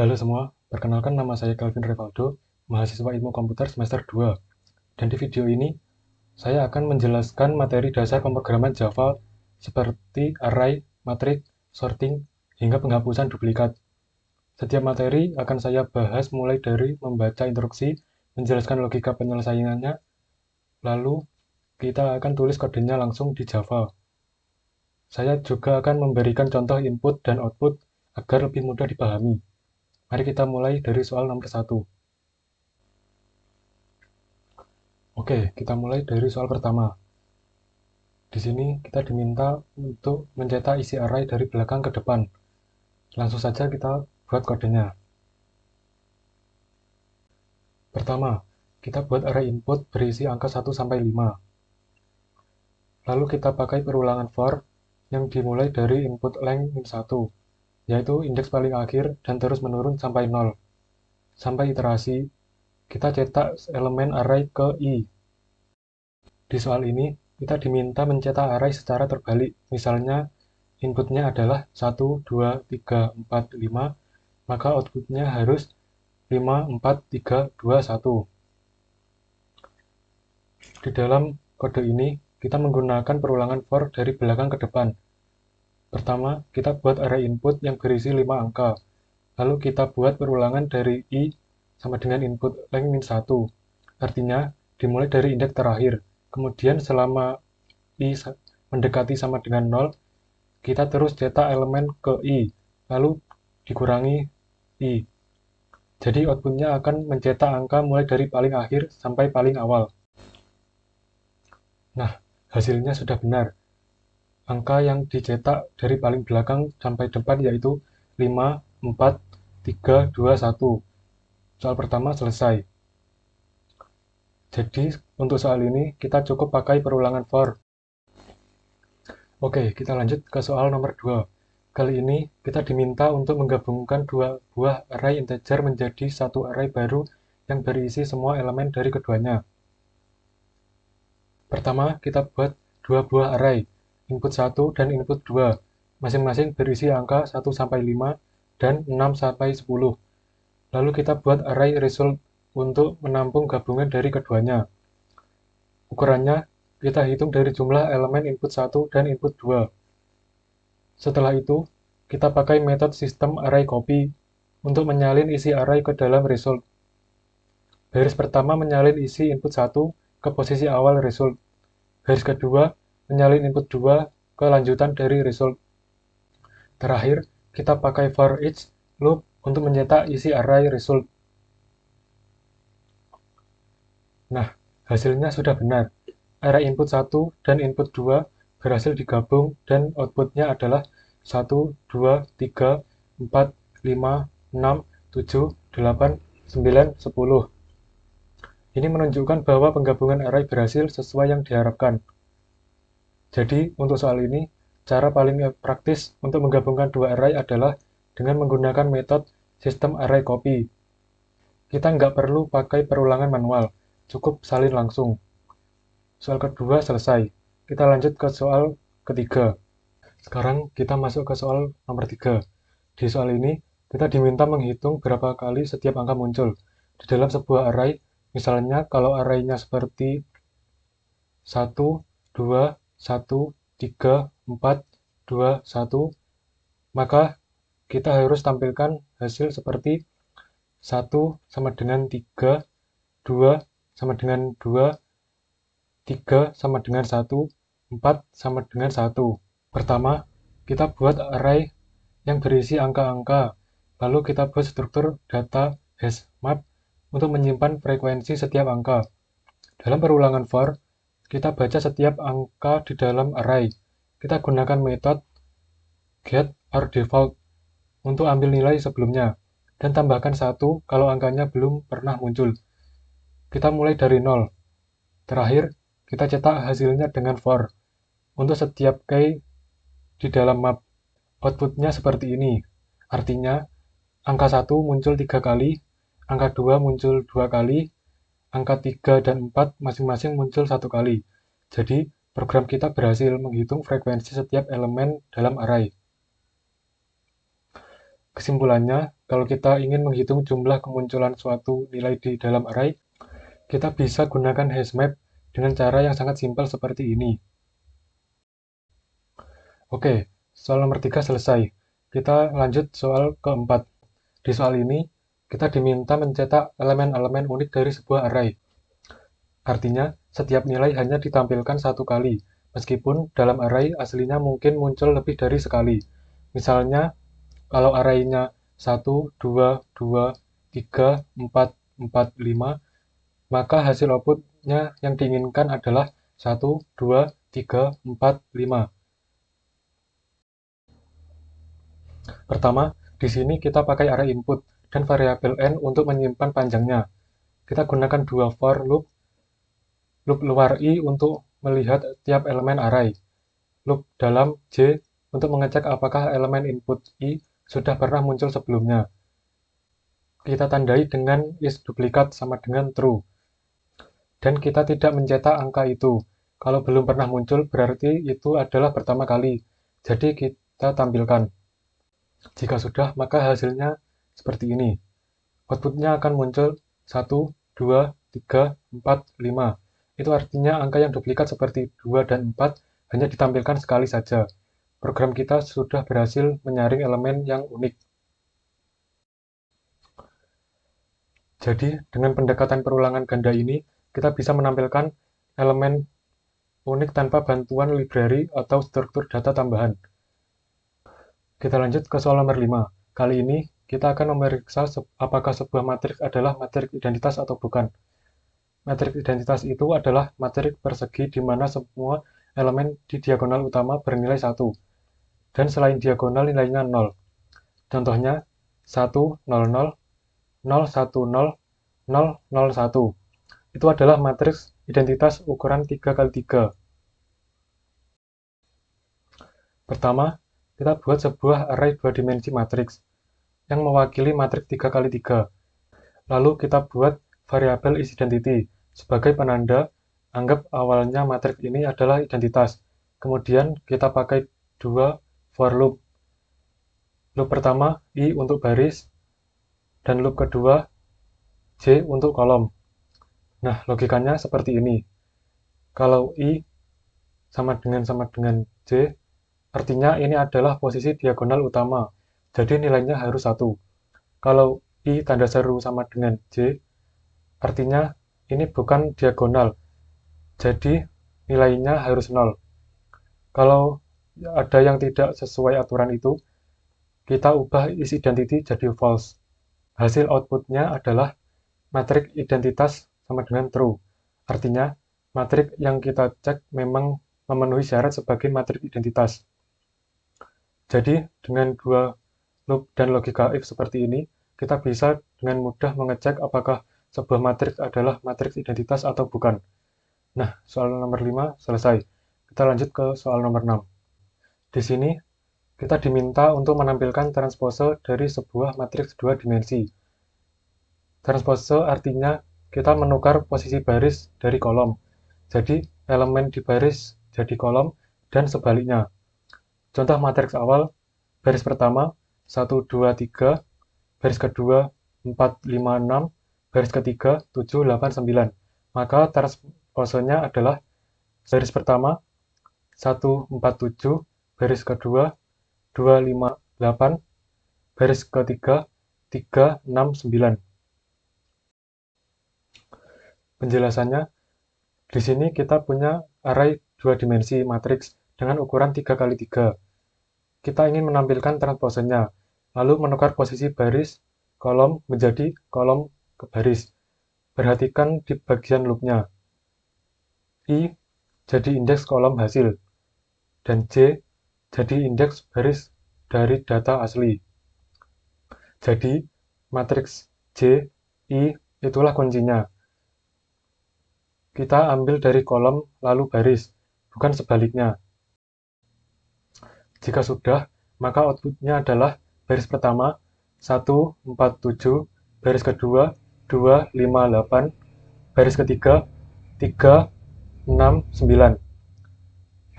Halo semua, perkenalkan nama saya Calvin Revaldo, mahasiswa ilmu komputer semester 2. Dan di video ini, saya akan menjelaskan materi dasar pemrograman Java seperti array, matrix, sorting, hingga penghapusan duplikat. Setiap materi akan saya bahas mulai dari membaca instruksi, menjelaskan logika penyelesaiannya, lalu kita akan tulis kodenya langsung di Java. Saya juga akan memberikan contoh input dan output agar lebih mudah dipahami. Mari kita mulai dari soal nomor 1. Oke, kita mulai dari soal pertama. Di sini kita diminta untuk mencetak isi array dari belakang ke depan. Langsung saja kita buat kodenya. Pertama, kita buat array input berisi angka 1 sampai 5. Lalu kita pakai perulangan for yang dimulai dari input length min 1, yaitu indeks paling akhir dan terus menurun sampai 0. Sampai iterasi, kita cetak elemen array ke i. Di soal ini, kita diminta mencetak array secara terbalik. Misalnya, inputnya adalah 1, 2, 3, 4, 5, maka outputnya harus 5, 4, 3, 2, 1. Di dalam kode ini, kita menggunakan perulangan for dari belakang ke depan. Pertama, kita buat array input yang berisi 5 angka. Lalu kita buat perulangan dari i sama dengan input length min 1. Artinya, dimulai dari indeks terakhir. Kemudian selama i mendekati sama dengan 0, kita terus cetak elemen ke i, lalu dikurangi i. Jadi outputnya akan mencetak angka mulai dari paling akhir sampai paling awal. Nah, hasilnya sudah benar. Angka yang dicetak dari paling belakang sampai depan yaitu 5, 4, 3, 2, 1. Soal pertama selesai. Jadi, untuk soal ini, kita cukup pakai perulangan for. Oke, kita lanjut ke soal nomor 2. Kali ini, kita diminta untuk menggabungkan dua buah array integer menjadi satu array baru yang berisi semua elemen dari keduanya. Pertama, kita buat dua buah array, input 1 dan input 2, masing-masing berisi angka 1 sampai 5 dan 6 sampai 10. Lalu kita buat array result untuk menampung gabungan dari keduanya. Ukurannya kita hitung dari jumlah elemen input 1 dan input 2. Setelah itu, kita pakai metode sistem array copy untuk menyalin isi array ke dalam result. Baris pertama menyalin isi input 1 ke posisi awal result. Baris kedua menyalin input 2 ke lanjutan dari result. Terakhir, kita pakai for each loop untuk mencetak isi array result. Nah, hasilnya sudah benar. Array input 1 dan input 2 berhasil digabung dan outputnya adalah 1, 2, 3, 4, 5, 6, 7, 8, 9, 10. Ini menunjukkan bahwa penggabungan array berhasil sesuai yang diharapkan. Jadi, untuk soal ini, cara paling praktis untuk menggabungkan dua array adalah dengan menggunakan metode sistem array copy. Kita nggak perlu pakai perulangan manual, cukup salin langsung. Soal kedua selesai. Kita lanjut ke soal ketiga. Sekarang kita masuk ke soal nomor 3. Di soal ini, kita diminta menghitung berapa kali setiap angka muncul di dalam sebuah array. Misalnya, kalau array-nya seperti 1, 2, 1, 3, 4, 2, 1, maka kita harus tampilkan hasil seperti 1 sama dengan 3, 2 sama dengan 2, 3 sama dengan 1, 4 sama dengan 1. Pertama, kita buat array yang berisi angka-angka, lalu kita buat struktur data hash map untuk menyimpan frekuensi setiap angka. Dalam perulangan for, kita baca setiap angka di dalam array. Kita gunakan metode getOrDefault untuk ambil nilai sebelumnya, dan tambahkan 1 kalau angkanya belum pernah muncul. Kita mulai dari 0. Terakhir, kita cetak hasilnya dengan for. Untuk setiap key di dalam map, outputnya seperti ini. Artinya, angka 1 muncul 3 kali, angka 2 muncul 2 kali, angka 3 dan 4 masing-masing muncul 1 kali. Jadi, program kita berhasil menghitung frekuensi setiap elemen dalam array. Kesimpulannya, kalau kita ingin menghitung jumlah kemunculan suatu nilai di dalam array, kita bisa gunakan hashmap dengan cara yang sangat simpel seperti ini. Oke, soal nomor 3 selesai. Kita lanjut soal keempat. Di soal ini, kita diminta mencetak elemen-elemen unik dari sebuah array. Artinya, setiap nilai hanya ditampilkan satu kali, meskipun dalam array aslinya mungkin muncul lebih dari sekali. Misalnya, kalau array-nya 1, 2, 2, 3, 4, 4, 5, maka hasil output-nya yang diinginkan adalah 1, 2, 3, 4, 5. Pertama, di sini kita pakai array input dan variabel n untuk menyimpan panjangnya. Kita gunakan dua for loop, loop luar i untuk melihat tiap elemen array, loop dalam j untuk mengecek apakah elemen input i sudah pernah muncul sebelumnya. Kita tandai dengan isDuplicate sama dengan true. Dan kita tidak mencetak angka itu. Kalau belum pernah muncul, berarti itu adalah pertama kali. Jadi kita tampilkan. Jika sudah, maka hasilnya seperti ini. Outputnya akan muncul 1, 2, 3, 4, 5. Itu artinya angka yang duplikat seperti 2 dan 4 hanya ditampilkan sekali saja. Program kita sudah berhasil menyaring elemen yang unik. Jadi, dengan pendekatan perulangan ganda ini, kita bisa menampilkan elemen unik tanpa bantuan library atau struktur data tambahan. Kita lanjut ke soal nomor 5. Kali ini, kita akan memeriksa apakah sebuah matriks adalah matriks identitas atau bukan. Matriks identitas itu adalah matriks persegi di mana semua elemen di diagonal utama bernilai 1, dan selain diagonal nilainya 0. Contohnya, 1, 0, 0, 0, 1, 0, 0, 0, 1. Itu adalah matriks identitas ukuran 3x3. Pertama, kita buat sebuah array 2 dimensi matriks yang mewakili matriks 3x3. Lalu kita buat variabel isIdentity sebagai penanda anggap awalnya matriks ini adalah identitas. Kemudian kita pakai dua for loop. Loop pertama i untuk baris dan loop kedua j untuk kolom. Nah, logikanya seperti ini. Kalau i sama dengan j, artinya ini adalah posisi diagonal utama, jadi nilainya harus 1. Kalau i tanda seru sama dengan j, artinya ini bukan diagonal, jadi nilainya harus 0. Kalau ada yang tidak sesuai aturan itu, kita ubah isIdentity jadi false. Hasil outputnya adalah matriks identitas sama dengan true. Artinya, matriks yang kita cek memang memenuhi syarat sebagai matriks identitas. Jadi, dengan dua loop dan logika if seperti ini, kita bisa dengan mudah mengecek apakah sebuah matriks adalah matriks identitas atau bukan. Nah, soal nomor 5 selesai. Kita lanjut ke soal nomor 6. Di sini, kita diminta untuk menampilkan transpose dari sebuah matriks 2 dimensi. Transpose artinya kita menukar posisi baris dari kolom. Jadi, elemen di baris jadi kolom dan sebaliknya. Contoh matriks awal, baris pertama 1, 2, 3, baris kedua 4, 5, 6, baris ketiga 7, 8, 9. Maka transposenya adalah baris pertama 1, 4, 7, baris kedua 2, 5, 8, baris ketiga 3, 6, 9. Penjelasannya, di sini kita punya array 2 dimensi matriks dengan ukuran 3x3. Kita ingin menampilkan transposenya, lalu menukar posisi baris kolom menjadi kolom ke baris. Perhatikan di bagian loopnya. I jadi indeks kolom hasil, dan J jadi indeks baris dari data asli. Jadi, matriks J, I itulah kuncinya. Kita ambil dari kolom lalu baris, bukan sebaliknya. Jika sudah, maka outputnya adalah baris pertama 1, 4, 7, baris kedua 2, 5, 8, baris ketiga 3, 6, 9.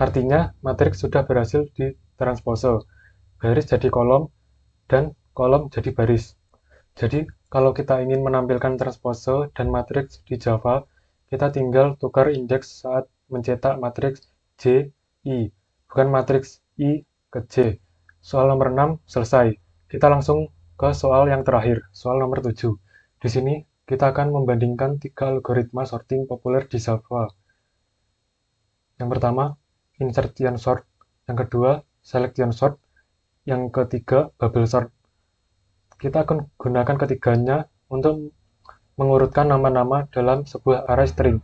Artinya, matriks sudah berhasil ditranspose. Baris jadi kolom, dan kolom jadi baris. Jadi, kalau kita ingin menampilkan transpose dan matriks di Java, kita tinggal tukar indeks saat mencetak matriks J, I, bukan matriks I ke J. Soal nomor 6 selesai. Kita langsung ke soal yang terakhir, soal nomor 7. Di sini, kita akan membandingkan 3 algoritma sorting populer di Java. Yang pertama, insertion sort. Yang kedua, selection sort. Yang ketiga, bubble sort. Kita akan gunakan ketiganya untuk mengurutkan nama-nama dalam sebuah array string.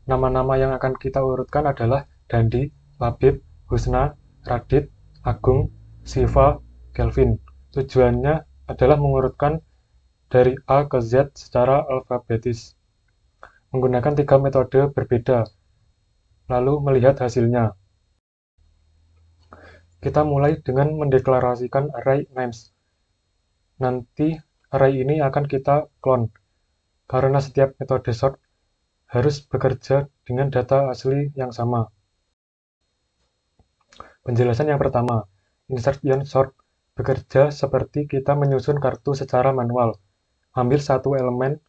Nama-nama yang akan kita urutkan adalah Dandi, Labib, Husna, Radit, Agung, Siva, Kelvin. Tujuannya adalah mengurutkan dari A ke Z secara alfabetis, menggunakan 3 metode berbeda, lalu melihat hasilnya. Kita mulai dengan mendeklarasikan array names. Nanti array ini akan kita clone, karena setiap metode sort harus bekerja dengan data asli yang sama. Penjelasan yang pertama, insertion sort bekerja seperti kita menyusun kartu secara manual. Ambil satu elemen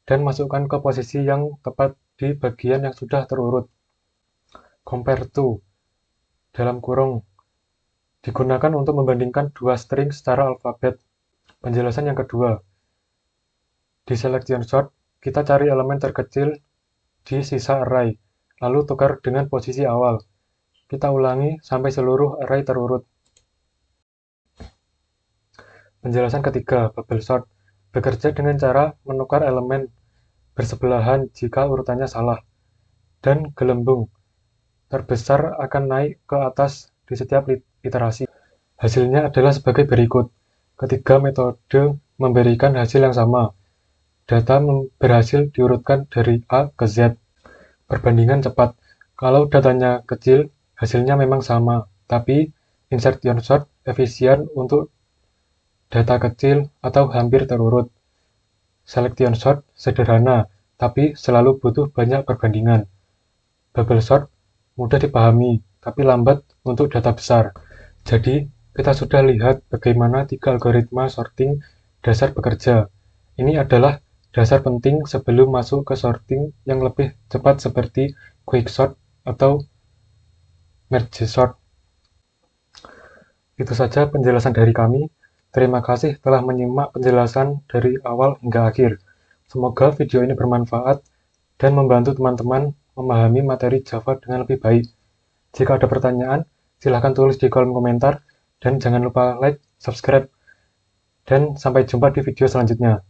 dan masukkan ke posisi yang tepat di bagian yang sudah terurut. Compare to, dalam kurung, digunakan untuk membandingkan dua string secara alfabet. Penjelasan yang kedua, di selection sort, kita cari elemen terkecil di sisa array, lalu tukar dengan posisi awal. Kita ulangi sampai seluruh array terurut. Penjelasan ketiga, bubble sort, bekerja dengan cara menukar elemen bersebelahan jika urutannya salah, dan gelembung terbesar akan naik ke atas di setiap iterasi. Hasilnya adalah sebagai berikut. Ketiga metode memberikan hasil yang sama. Data berhasil diurutkan dari A ke Z. Perbandingan cepat. Kalau datanya kecil, hasilnya memang sama, tapi insertion sort efisien untuk data kecil atau hampir terurut. Selection sort sederhana, tapi selalu butuh banyak perbandingan. Bubble sort mudah dipahami, tapi lambat untuk data besar. Jadi, kita sudah lihat bagaimana 3 algoritma sorting dasar bekerja. Ini adalah dasar penting sebelum masuk ke sorting yang lebih cepat seperti quicksort atau merge sort. Itu saja penjelasan dari kami. Terima kasih telah menyimak penjelasan dari awal hingga akhir. Semoga video ini bermanfaat dan membantu teman-teman memahami materi Java dengan lebih baik. Jika ada pertanyaan, silahkan tulis di kolom komentar dan jangan lupa like, subscribe, dan sampai jumpa di video selanjutnya.